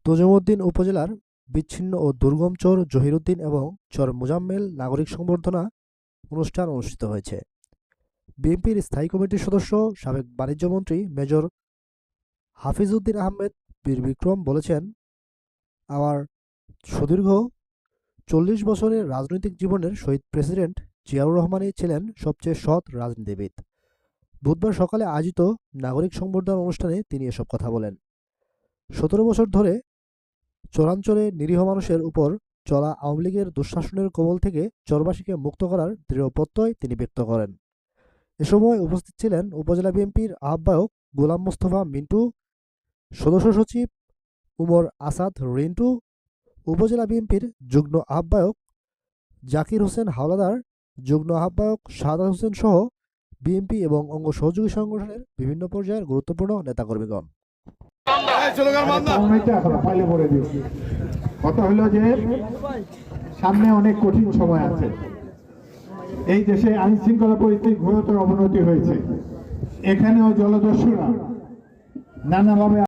তজুমউদ্দিন উপজেলার বিচ্ছিন্ন ও দুর্গম চর জহিরুদ্দিন এবং চর মোজাম্মেল নাগরিক সংবর্ধনা অনুষ্ঠান অনুষ্ঠিত হয়েছে। বিএনপির স্থায়ী কমিটির সদস্য সাবেক বাণিজ্যমন্ত্রী মেজর হাফিজউদ্দিন আহমেদ বীর বিক্রম বলেছেন, আমার সুদীর্ঘ ৪০ বছরের রাজনৈতিক জীবনের শহীদ প্রেসিডেন্ট জিয়াউর রহমানই ছিলেন সবচেয়ে সৎ রাজনীতিবিদ। বুধবার সকালে আয়োজিত নাগরিক সংবর্ধনা অনুষ্ঠানে তিনি এসব কথা বলেন। ১৭ বছর ধরে চরাঞ্চলে নিরীহ মানুষের উপর চলা আওয়ামী লীগের দুঃশাসনের কবল থেকে চরবাসীকে মুক্ত করার দৃঢ় প্রত্যয় তিনি ব্যক্ত করেন। এ সময় উপস্থিত ছিলেন উপজেলা বিএনপির আহ্বায়ক গোলাম মোস্তফা মিন্টু, সদস্য সচিব উমর আসাদ রিন্টু, উপজেলা বিএনপির যুগ্ম আহ্বায়ক জাকির হোসেন হাওলাদার, যুগ্ম আহ্বায়ক সাদাত হোসেন সহ বিএনপি এবং অঙ্গ সহযোগী সংগঠনের বিভিন্ন পর্যায়ের গুরুত্বপূর্ণ নেতাকর্মীগণ। কথা হলো যে সামনে অনেক কঠিন সময় আছে। এই দেশে আইন শৃঙ্খলা পরিস্থিতির ঘোরতর অবনতি হয়েছে। এখানেও জলদস্যুরা নানাভাবে